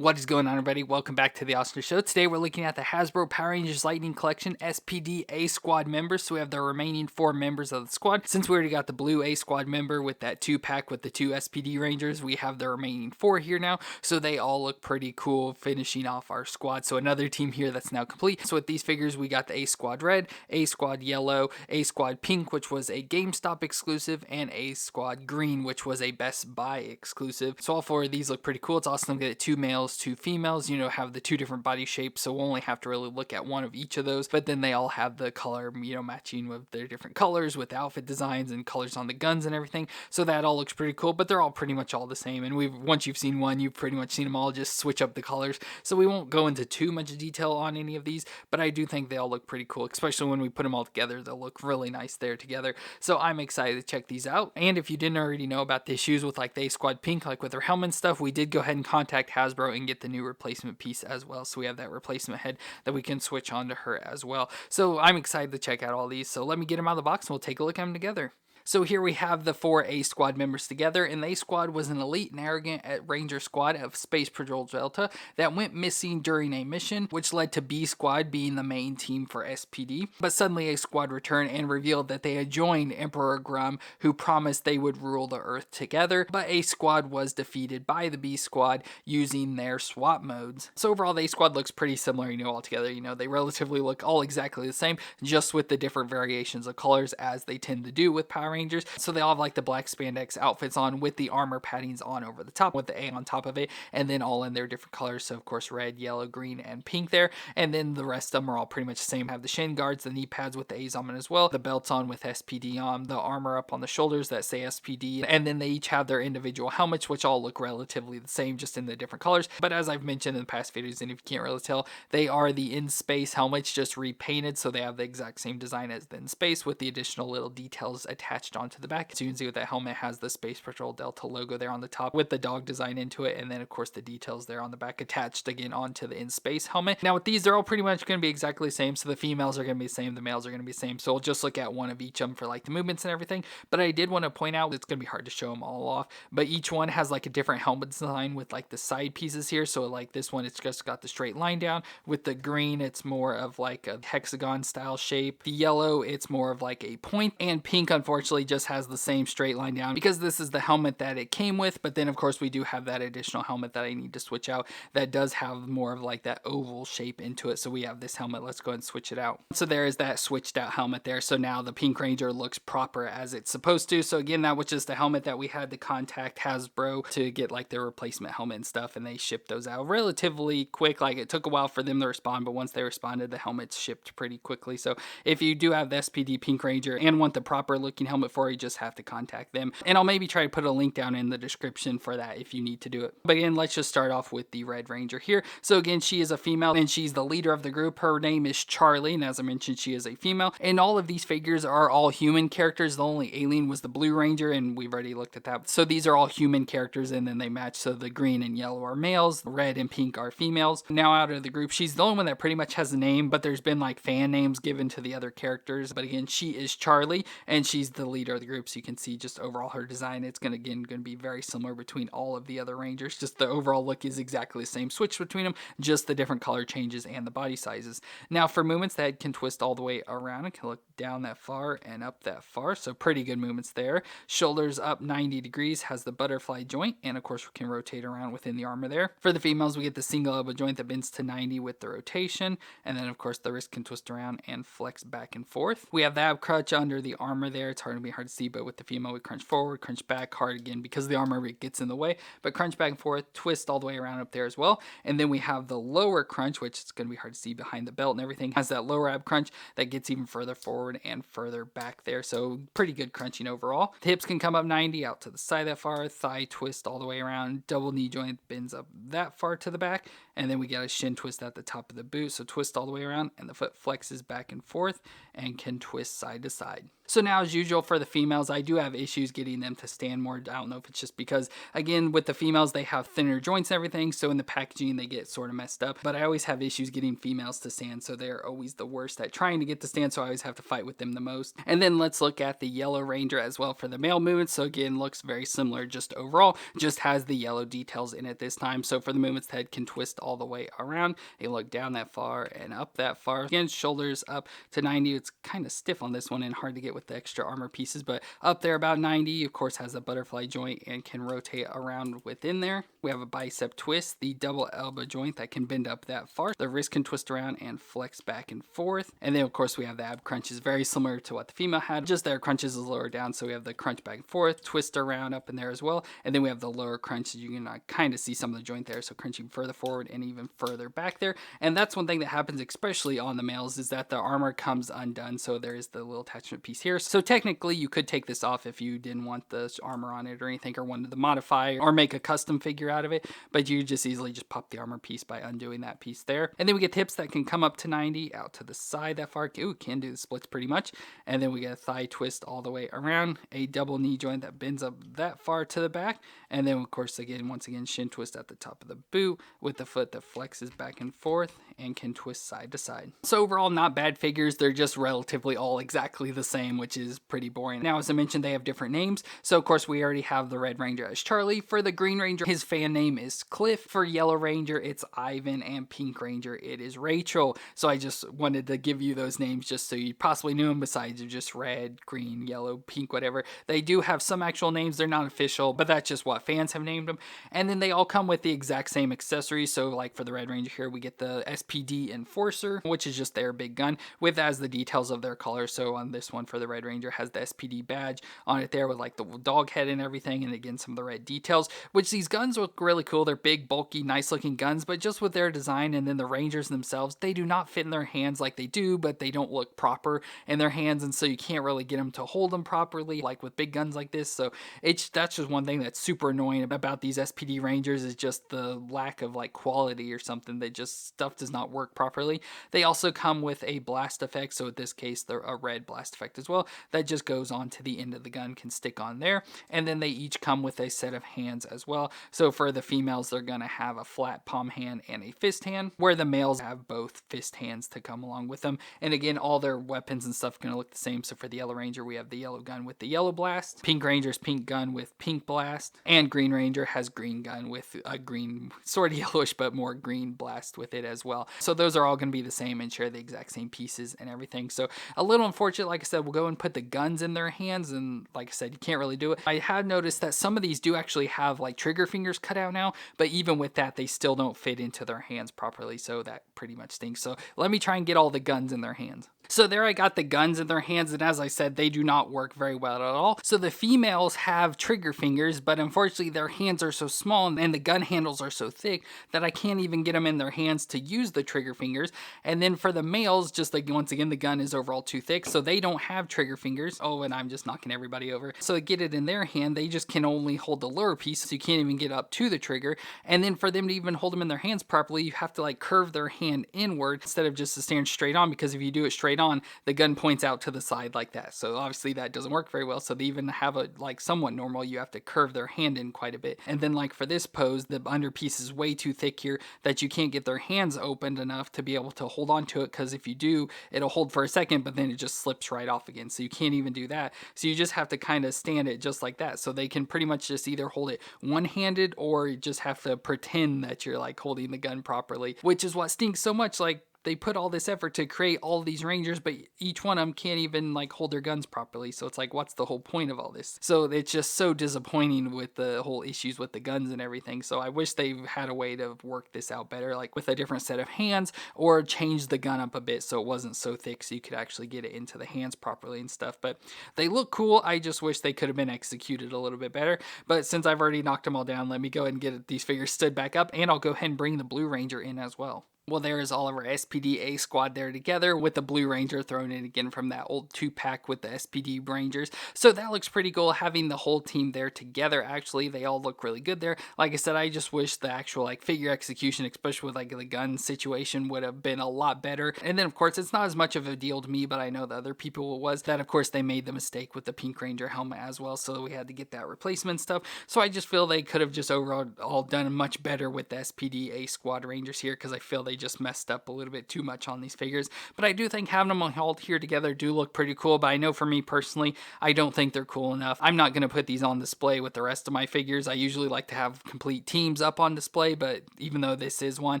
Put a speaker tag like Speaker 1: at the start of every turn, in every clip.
Speaker 1: What is going on, everybody? Welcome back to the Austin Show. Today we're looking at the Hasbro Power Rangers Lightning Collection SPD A Squad members. So we have the remaining 4 members of the squad. Since we already got the blue A Squad member with that 2-pack with the 2 SPD Rangers, we have the remaining 4 here now. So they all look pretty cool, finishing off our squad. So another team here that's now complete. So with these figures, we got the A Squad Red, A Squad Yellow, A Squad Pink, which was a GameStop exclusive, and A Squad Green, which was a Best Buy exclusive. So all 4 of these look pretty cool. It's awesome to get 2 males, 2 females, have the 2 different body shapes, so we'll only have to really look at one of each of those, but then they all have the color, matching with their different colors, with outfit designs and colors on the guns and everything, so that all looks pretty cool, but they're all pretty much all the same, and once you've seen one, you've pretty much seen them all. Just switch up the colors, so we won't go into too much detail on any of these, but I do think they all look pretty cool, especially when we put them all together. They'll look really nice there together, so I'm excited to check these out. And if you didn't already know about the issues with like the A Squad Pink, like with their helmet and stuff, we did go ahead and contact Hasbro and get the new replacement piece as well. So we have that replacement head that we can switch onto her as well. So I'm excited to check out all these. So let me get them out of the box and we'll take a look at them together. So here we have the 4 A Squad members together, and the A Squad was an elite and arrogant Ranger squad of Space Patrol Delta that went missing during a mission, which led to B Squad being the main team for SPD. But suddenly A Squad returned and revealed that they had joined Emperor Grum, who promised they would rule the Earth together, but A Squad was defeated by the B Squad using their swap modes. So overall, the A Squad looks pretty similar, all together. They relatively look all exactly the same, just with the different variations of colors, as they tend to do with Power Rangers. So they all have like the black spandex outfits on with the armor paddings on over the top with the A on top of it, and then all in their different colors. So of course red, yellow, green, and pink there, and then the rest of them are all pretty much the same. Have the shin guards, the knee pads with the A's on them as well, the belts on with SPD on, the armor up on the shoulders that say SPD, and then they each have their individual helmets, which all look relatively the same, just in the different colors. But as I've mentioned in the past videos, and if you can't really tell, they are the in-space helmets, just repainted, so they have the exact same design as the in-space with the additional little details attached onto the back. So you can see with that helmet has the Space Patrol Delta logo there on the top with the dog design into it, and then of course the details there on the back attached again onto the in-space helmet. Now with these, they're all pretty much going to be exactly the same, so the females are going to be the same, the males are going to be the same, so we'll just look at one of each of them for like the movements and everything. But I did want to point out, it's going to be hard to show them all off, but each one has like a different helmet design with like the side pieces here. So like this one, it's just got the straight line down. With the green, it's more of like a hexagon style shape. The yellow, it's more of like a point, and pink unfortunately just has the same straight line down because this is the helmet that it came with. But then of course we do have that additional helmet that I need to switch out that does have more of like that oval shape into it. So we have this helmet. Let's go ahead and switch it out. So there is that switched out helmet there. So now the Pink Ranger looks proper as it's supposed to. So again, that was just the helmet that we had to contact Hasbro to get like their replacement helmet and stuff, and they shipped those out relatively quick. Like it took a while for them to respond, but once they responded, the helmets shipped pretty quickly. So if you do have the SPD Pink Ranger and want the proper looking helmet for it, you just have to contact them, and I'll maybe try to put a link down in the description for that if you need to do it. But again, let's just start off with the Red Ranger here. So again, she is a female and she's the leader of the group. Her name is Charlie, and as I mentioned, she is a female, and all of these figures are all human characters. The only alien was the Blue Ranger, and we've already looked at that. So these are all human characters, and then they match. So the green and yellow are males, red and pink are females. Now out of the group, she's the only one that pretty much has a name, but there's been like fan names given to the other characters. But again, she is Charlie, and she's the leader of the group. So you can see just overall her design, it's going to be very similar between all of the other Rangers. Just the overall look is exactly the same, switch between them, just the different color changes and the body sizes. Now for movements, the head can twist all the way around. It can look down that far and up that far, so pretty good movements there. Shoulders up 90 degrees, has the butterfly joint, and of course we can rotate around within the armor there. For the females, we get the single elbow joint that bends to 90 with the rotation, and then of course the wrist can twist around and flex back and forth. We have the ab crunch under the armor there. It's hard to see, but with the female we crunch forward, crunch back, hard again because the armor gets in the way, but crunch back and forth, twist all the way around up there as well. And then we have the lower crunch, which is going to be hard to see behind the belt and everything, has that lower ab crunch that gets even further forward and further back there, so pretty good crunching overall. The hips can come up 90 out to the side that far, thigh twist all the way around, double knee joint bends up that far to the back, and then we get a shin twist at the top of the boot, so twist all the way around, and the foot flexes back and forth and can twist side to side. So now, as usual for the females, I do have issues getting them to stand more. I don't know if it's just because, again, with the females, they have thinner joints and everything, so in the packaging, they get sort of messed up. But I always have issues getting females to stand, so they're always the worst at trying to get to stand, so I always have to fight with them the most. And then let's look at the yellow ranger as well for the male movements. So again, looks very similar just overall, just has the yellow details in it this time. So for the movements, the head can twist all the way around. They look down that far and up that far. Again, shoulders up to 90. It's kind of stiff on this one and hard to get with the extra armor pieces, but up there about 90. Of course, has a butterfly joint and can rotate around within there. We have a bicep twist, the double elbow joint that can bend up that far. The wrist can twist around and flex back and forth. And then of course we have the ab crunches, very similar to what the female had, just their crunches is lower down. So we have the crunch back and forth, twist around up in there as well. And then we have the lower crunch. You can kind of see some of the joint there. So crunching further forward and even further back there. And that's one thing that happens, especially on the males, is that the armor comes undone. So there is the little attachment piece here. So technically you could take this off if you didn't want the armor on it or anything, or wanted to modify or make a custom figure out of it, but you just easily just pop the armor piece by undoing that piece there. And then we get hips that can come up to 90, out to the side that far. Ooh, can do the splits pretty much. And then we get a thigh twist all the way around, a double knee joint that bends up that far to the back. And then of course, again, once again, shin twist at the top of the boot with the foot that flexes back and forth and can twist side to side. So overall, not bad figures. They're just relatively all exactly the same, which is pretty boring. Now, as I mentioned, they have different names. So of course, we already have the Red Ranger as Charlie. For the Green Ranger, his fan name is Cliff. For Yellow Ranger, it's Ivan. And Pink Ranger, it is Rachel. So I just wanted to give you those names just so you possibly knew them, besides just red, green, yellow, pink, whatever. They do have some actual names. They're not official, but that's just what fans have named them. And then they all come with the exact same accessories. So like for the Red Ranger here, we get the SPD Enforcer, which is just their big gun with as the details of their color. So on this one for the Red Ranger has the SPD badge on it there with like the dog head and everything. And again, some of the red details, which these guns look really cool. They're big, bulky, nice looking guns, but just with their design and then the Rangers themselves, they do not fit in their hands like they do, but they don't look proper in their hands. And so you can't really get them to hold them properly like with big guns like this. So that's just one thing that's super annoying about these SPD Rangers, is just the lack of like quality or something. That just stuff does not work properly. They also come with a blast effect. So in this case, they're a red blast effect as well. That just goes on to the end of the gun, can stick on there. And then they each come with a set of hands as well. So for the females, they're going to have a flat palm hand and a fist hand, where the males have both fist hands to come along with them. And again, all their weapons and stuff are going to look the same. So for the Yellow Ranger, we have the yellow gun with the yellow blast. Pink Ranger's pink gun with pink blast. And Green Ranger has green gun with a green, sort of yellowish, but more green blast with it as well. So those are all going to be the same and share the exact same pieces and everything. So a little unfortunate, like I said, we'll go and put the guns in their hands, and like I said, you can't really do it. I have noticed that some of these do actually have like trigger fingers cut out now, but even with that, they still don't fit into their hands properly. So that pretty much stinks. So let me try and get all the guns in their hands. So there I got the guns in their hands, and as I said, they do not work very well at all. So the females have trigger fingers, but unfortunately their hands are so small and the gun handles are so thick that I can't even get them in their hands to use the trigger fingers. And then for the males, just like once again, the gun is overall too thick, so they don't have trigger fingers. Oh, and I'm just knocking everybody over. So to get it in their hand, they just can only hold the lower piece, so you can't even get up to the trigger. And then for them to even hold them in their hands properly, you have to like curve their hand inward instead of just stand straight on, because if you do it straight on, the gun points out to the side like that. So obviously that doesn't work very well. So they even have a like somewhat normal, you have to curve their hand in quite a bit. And then like for this pose, the underpiece is way too thick here that you can't get their hands opened enough to be able to hold on to it, because if you do, it'll hold for a second, but then it just slips right off again. So you can't even do that. So you just have to kind of stand it just like that. So they can pretty much just either hold it one-handed or you just have to pretend that you're like holding the gun properly, which is what stinks so much. Like, they put all this effort to create all these Rangers, but each one of them can't even like hold their guns properly. So it's like, what's the whole point of all this? So it's just so disappointing with the whole issues with the guns and everything. So I wish they had a way to work this out better, like with a different set of hands, or change the gun up a bit so it wasn't so thick so you could actually get it into the hands properly and stuff. But they look cool. I just wish they could have been executed a little bit better. But since I've already knocked them all down, let me go ahead and get these figures stood back up, and I'll go ahead and bring the Blue Ranger in as well. Well, there is all of our SPD A squad there together with the Blue Ranger thrown in again from that old 2-pack with the SPD Rangers. So that looks pretty cool, having the whole team there together. Actually, they all look really good there. Like I said, I just wish the actual like figure execution, especially with like the gun situation, would have been a lot better. And then of course, it's not as much of a deal to me, but I know the other people it was, that of course they made the mistake with the Pink Ranger helmet as well, so we had to get that replacement stuff. So I just feel they could have just overall done much better with the SPD A squad Rangers here, because I feel they just messed up a little bit too much on these figures. But I do think having them all here together do look pretty cool, but I know for me personally, I don't think they're cool enough. I'm not going to put these on display with the rest of my figures. I usually like to have complete teams up on display, but even though this is one,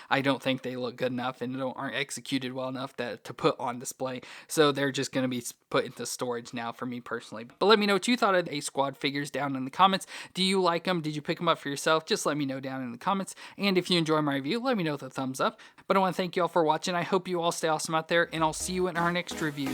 Speaker 1: I don't think they look good enough and aren't executed well enough to put on display. So they're just going to be put into storage now for me personally. But let me know what you thought of the A Squad figures down in the comments. Do you like them? Did you pick them up for yourself? Just let me know down in the comments. And if you enjoy my review, let me know with a thumbs up. But I want to thank you all for watching. I hope you all stay awesome out there, and I'll see you in our next review.